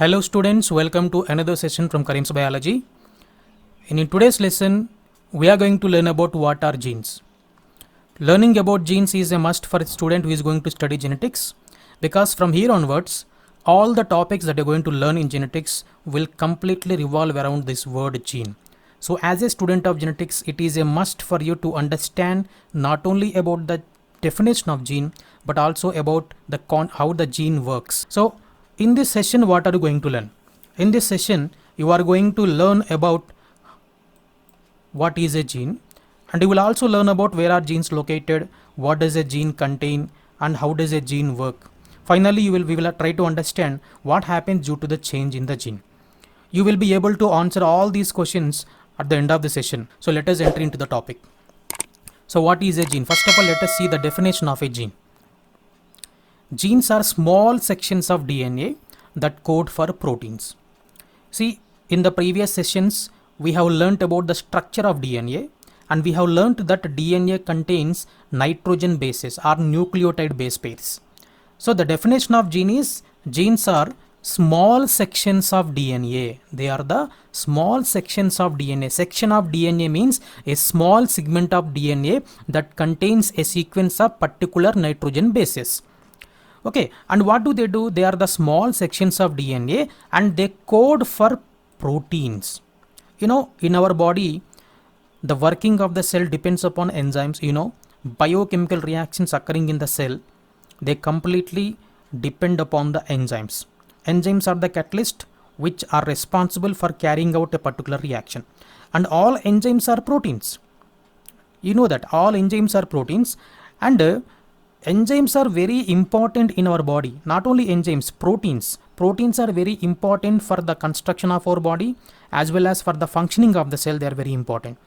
Hello students, welcome to another session from Karim's Biology. In today's lesson, we are going to learn about what are genes. Learning about genes is a must for a student who is going to study genetics, because from here onwards, all the topics that you're going to learn in genetics will completely revolve around this word gene. So as a student of genetics, it is a must for you to understand not only about the definition of gene, but also about how the gene works. So in this session, what are you going to learn? In this session, you are going to learn about what is a gene, and you will also learn about where are genes located, what does a gene contain, and how does a gene work. Finally, we will try to understand what happens due to the change in the gene. You will be able to answer all these questions at the end of the session. So let us enter into the topic. So what is a gene? First of all, let us see the definition of a gene. Genes are small sections of DNA that code for proteins. See, in the previous sessions, we have learnt about the structure of DNA, and we have learnt that DNA contains nitrogen bases or nucleotide base pairs. So the definition of gene is, genes are small sections of DNA. They are the small sections of DNA. Section of DNA means a small segment of DNA that contains a sequence of particular nitrogen bases. Okay, and what do? They are the small sections of DNA and they code for proteins. You know, in our body, the working of the cell depends upon enzymes. You know, biochemical reactions occurring in the cell, they completely depend upon the enzymes. Enzymes are the catalyst which are responsible for carrying out a particular reaction, and all enzymes are proteins. You know that all enzymes are proteins, and enzymes are very important in our body. Not only enzymes, proteins. Proteins are very important for the construction of our body as well as for the functioning of the cell. They are very important.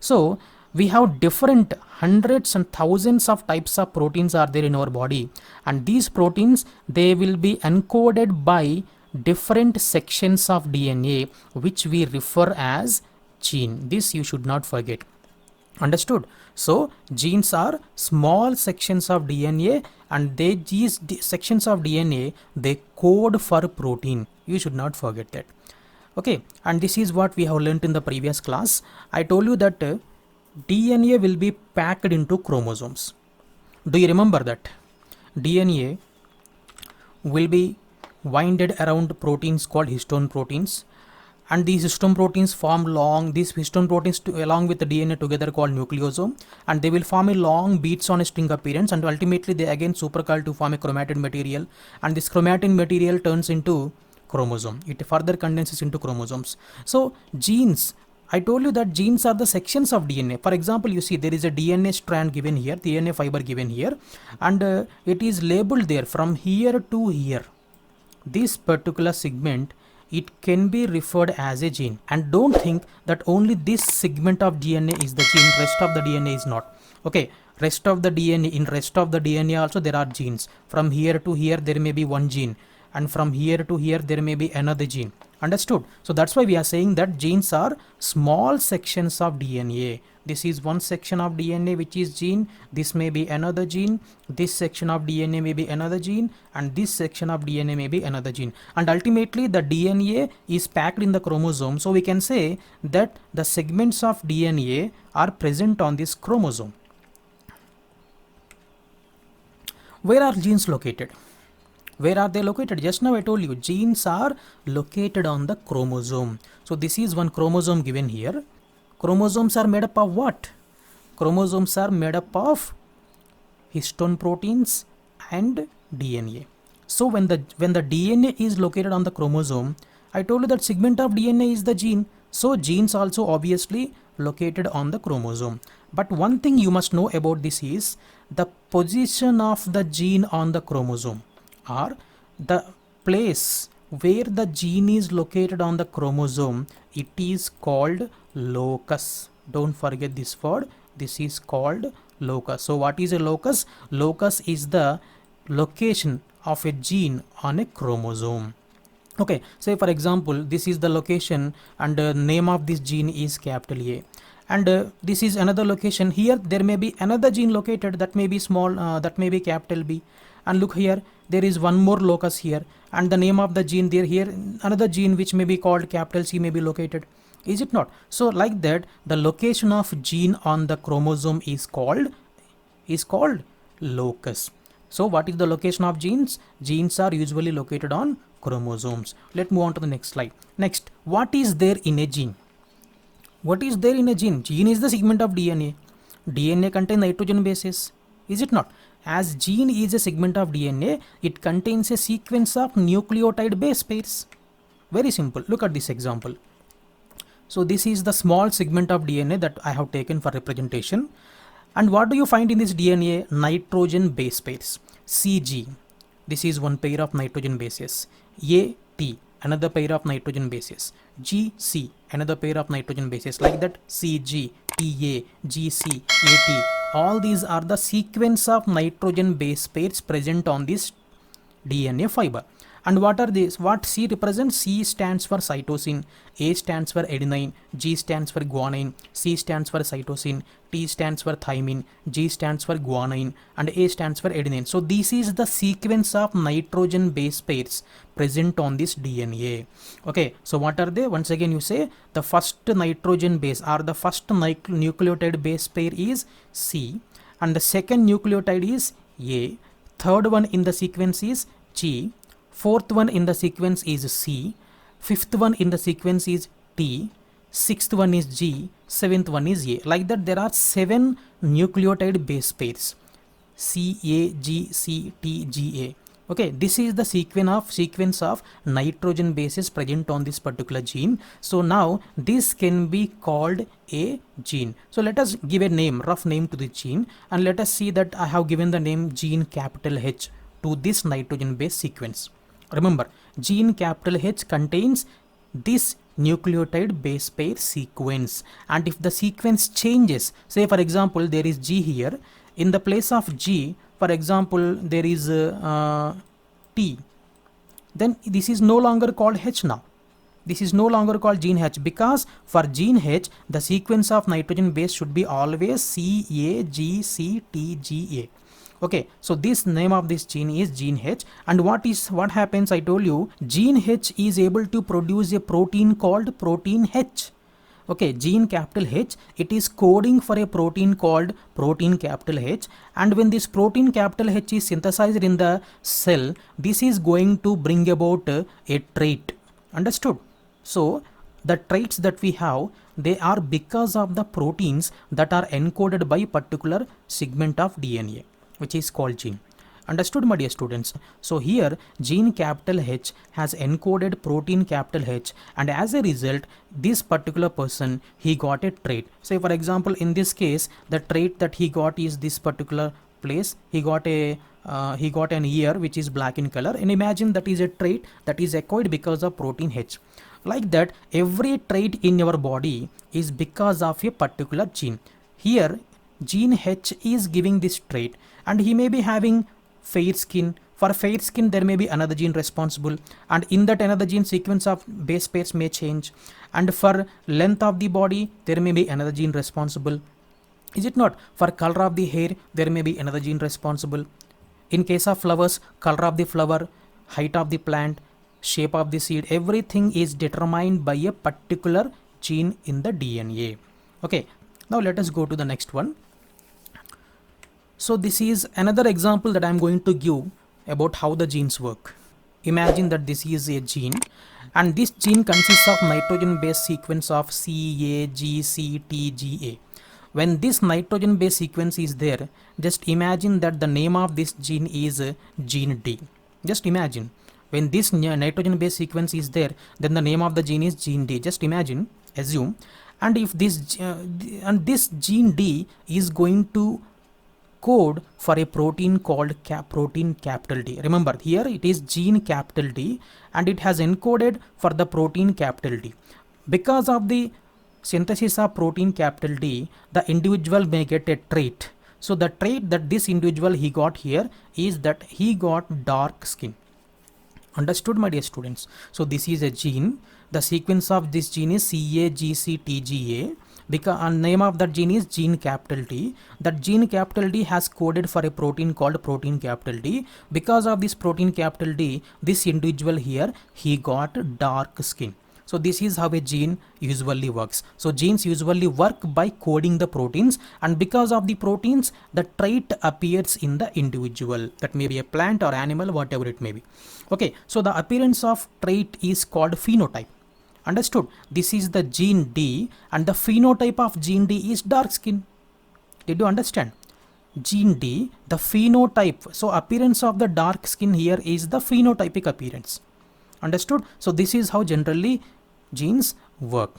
So we have different hundreds and thousands of types of proteins are there in our body, and these proteins, they will be encoded by different sections of DNA which we refer as gene. This you should not forget. Understood? So genes are small sections of DNA, and these sections of DNA, they code for protein. You should not forget that. Okay, and this is what we have learnt in the previous class. I told you that DNA will be packed into chromosomes. Do you remember that? DNA will be winded around proteins called histone proteins, and these histone proteins form these histone proteins along with the DNA together called nucleosome, and they will form a long beads on a string appearance, and ultimately they again supercoil to form a chromatin material, and this chromatin material turns into chromosome. It further condenses into chromosomes. So genes, I told you that genes are the sections of DNA. For example, you see there is a DNA strand given here, DNA fiber given here, and it is labeled there from here to here. This particular segment, it can be referred as a gene. And don't think that only this segment of DNA is the gene, rest of the DNA is not. Okay, in rest of the DNA also there are genes. From here to here there may be one gene, and from here to here there may be another gene. Understood? So that's why we are saying that genes are small sections of DNA. This is one section of DNA which is gene. This may be another gene. This section of DNA may be another gene, and this section of DNA may be another gene. And ultimately the DNA is packed in the chromosome. So we can say that the segments of DNA are present on this chromosome. Where are genes located? Where are they located? Just now I told you genes are located on the chromosome. So this is one chromosome given here. Chromosomes are made up of what? Chromosomes are made up of histone proteins and DNA. So when the DNA is located on the chromosome, I told you that segment of DNA is the gene. So genes also obviously located on the chromosome. But one thing you must know about this is the position of the gene on the chromosome, or the place where the gene is located on the chromosome, it is called locus. Don't forget this word. This is called locus. So what is a locus? Locus is the location of a gene on a chromosome. Okay, say for example, this is the location, and the name of this gene is capital A, and this is another location. Here there may be another gene located, that may be small, that may be capital B. And look here, there is one more locus here, and the name of the gene there, here another gene which may be called capital C may be located, is it not? So like that, the location of gene on the chromosome is called locus. So what is the location of genes? Genes are usually located on chromosomes. Let's move on to the next slide. Next, what is there in a gene? What is there in a gene? Gene is the segment of DNA. DNA contains nitrogen bases, is it not? As gene is a segment of DNA, it contains a sequence of nucleotide base pairs. Very simple. Look at this example. So this is the small segment of DNA that I have taken for representation. And what do you find in this DNA? Nitrogen base pairs. CG, this is one pair of nitrogen bases. AT, another pair of nitrogen bases. GC, another pair of nitrogen bases. Like that, CG, TA, GC, AT. All these are the sequence of nitrogen base pairs present on this DNA fiber. And what are these? What C represents? C stands for cytosine, A stands for adenine, G stands for guanine, C stands for cytosine, T stands for thymine, G stands for guanine, and A stands for adenine. So this is the sequence of nitrogen base pairs present on this DNA. Okay, so what are they? Once again you say the first nitrogen base or the first nucleotide base pair is C, and the second nucleotide is A, third one in the sequence is G, fourth one in the sequence is C, fifth one in the sequence is T, sixth one is G, seventh one is A. Like that, there are 7 nucleotide base pairs, C, A, G, C, T, G, A. Okay, this is the sequence of nitrogen bases present on this particular gene. So now this can be called a gene. So let us give a name, rough name to the gene, and let us see that I have given the name gene capital H to this nitrogen base sequence. Remember, gene capital H contains this nucleotide base pair sequence, and if the sequence changes, say for example there is G here, in the place of G, for example there is T, then this is no longer called H now. This is no longer called gene H, because for gene H the sequence of nitrogen base should be always C, A, G, C, T, G, A. Okay, so this name of this gene is gene H, and what happens, I told you, gene H is able to produce a protein called protein H. Okay, gene capital H, it is coding for a protein called protein capital H, and when this protein capital H is synthesized in the cell, this is going to bring about a trait. Understood? So the traits that we have, they are because of the proteins that are encoded by particular segment of DNA, which is called gene. Understood, my dear students? So here gene capital H has encoded protein capital H, and as a result this particular person, he got a trait. Say for example in this case the trait that he got is this particular place. He got an ear which is black in color, and imagine that is a trait that is acquired because of protein H. Like that, every trait in your body is because of a particular gene. Here gene H is giving this trait, and he may be having fair skin. For fair skin there may be another gene responsible, and in that another gene sequence of base pairs may change, and for length of the body there may be another gene responsible, is it not? For color of the hair there may be another gene responsible. In case of flowers, color of the flower, height of the plant, shape of the seed, everything is determined by a particular gene in the DNA. Okay, now let us go to the next one. So this is another example that I am going to give about how the genes work. Imagine that this is a gene, and this gene consists of nitrogen base sequence of C, A, G, C, T, G, A. When this nitrogen base sequence is there, just imagine that the name of this gene is gene D. Just imagine, when this nitrogen base sequence is there, then the name of the gene is gene D. Just imagine, assume, and if this this gene D is going to code for a protein called protein capital D. Remember, here it is gene capital D, and it has encoded for the protein capital D. Because of the synthesis of protein capital D, the individual may get a trait. So the trait that this individual he got here is that he got dark skin. Understood, my dear students? So this is a gene. The sequence of this gene is CAGCTGA, because name of that gene is gene capital T. That gene capital D has coded for a protein called protein capital D. Because of this protein capital D, this individual here, he got dark skin. So this is how a gene usually works. So genes usually work by coding the proteins, and because of the proteins, the trait appears in the individual. That may be a plant or animal, whatever it may be. Okay, so the appearance of trait is called phenotype. Understood? This is the gene D, and the phenotype of gene D is dark skin. Did you understand? Gene D, the phenotype. So appearance of the dark skin here is the phenotypic appearance. Understood? So this is how generally genes work.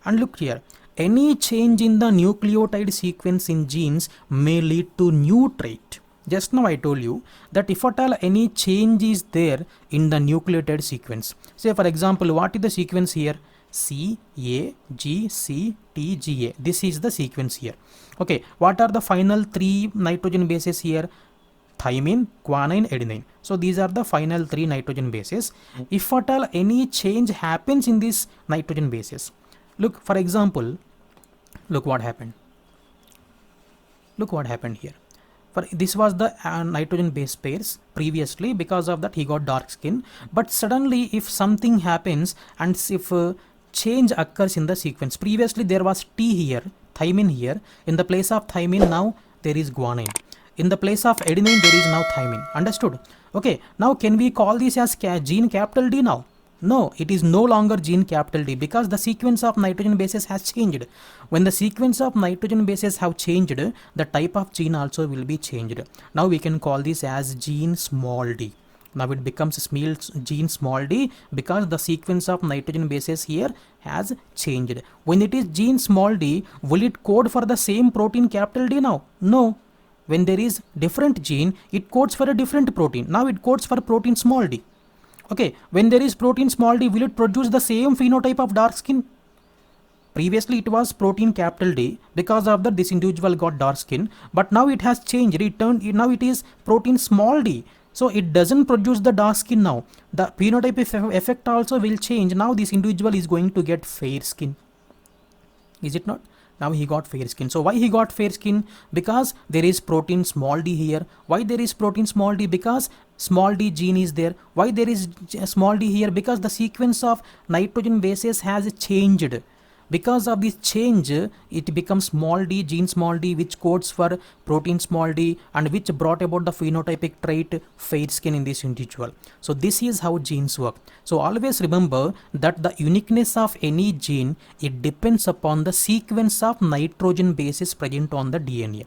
And look here, any change in the nucleotide sequence in genes may lead to new trait. Just now I told you that if at all any change is there in the nucleotide sequence, say for example, what is the sequence here? C, A, G, C, T, G, A. This is the sequence here. Okay, what are the final 3 nitrogen bases here? Thymine, guanine, adenine. So these are the final 3 nitrogen bases. If at all any change happens in these nitrogen bases, look, for example, look what happened. Look what happened here. For this was the nitrogen base pairs previously. Because of that he got dark skin. But suddenly if something happens and if change occurs in the sequence, previously there was T here, thymine here. In the place of thymine now there is guanine. In the place of adenine there is now thymine. Understood? Okay, now can we call this as gene capital D now? No, it is no longer gene capital D, because the sequence of nitrogen bases has changed. When the sequence of nitrogen bases have changed, the type of gene also will be changed. Now we can call this as gene small d. Now it becomes gene small d because the sequence of nitrogen bases here has changed. When it is gene small d, will it code for the same protein capital D now? No. When there is different gene, it codes for a different protein. Now it codes for protein small d. Okay, when there is protein small d, will it produce the same phenotype of dark skin? Previously it was protein capital D. Because of that this individual got dark skin. But now it has changed. Now it is protein small d. So it doesn't produce the dark skin now. The phenotype effect also will change. Now this individual is going to get fair skin. Is it not? Now he got fair skin. So why he got fair skin? Because there is protein small d here. Why there is protein small d? Because small d gene is there. Why there is small d here? Because the sequence of nitrogen bases has changed. Because of this change, it becomes small d, gene small d, which codes for protein small d and which brought about the phenotypic trait fair skin in this individual. So this is how genes work. So always remember that the uniqueness of any gene, it depends upon the sequence of nitrogen bases present on the DNA.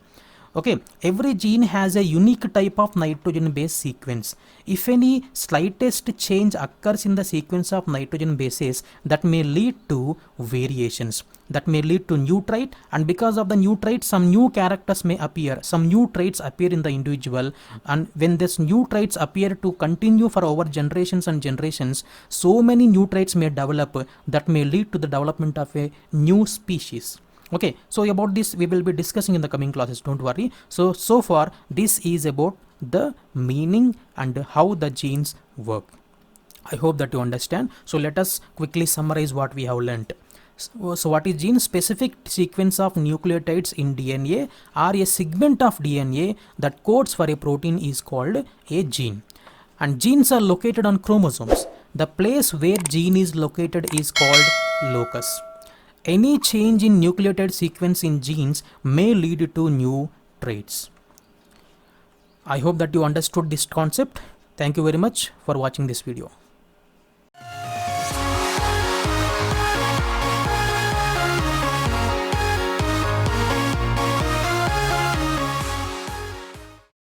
Okay, every gene has a unique type of nitrogen base sequence. If any slightest change occurs in the sequence of nitrogen bases, that may lead to variations. That may lead to new trait, and because of the new trait, some new characters may appear. Some new traits appear in the individual, and when these new traits appear to continue for over generations and generations, so many new traits may develop that may lead to the development of a new species. Okay, so about this we will be discussing in the coming classes, don't worry. So far this is about the meaning and how the genes work. I hope that you understand. So let us quickly summarize what we have learnt. So what is gene? Specific sequence of nucleotides in DNA or a segment of DNA that codes for a protein is called a gene. And genes are located on chromosomes. The place where gene is located is called locus. Any change in nucleotide sequence in genes may lead to new traits. I hope that you understood this concept. Thank you very much for watching this video.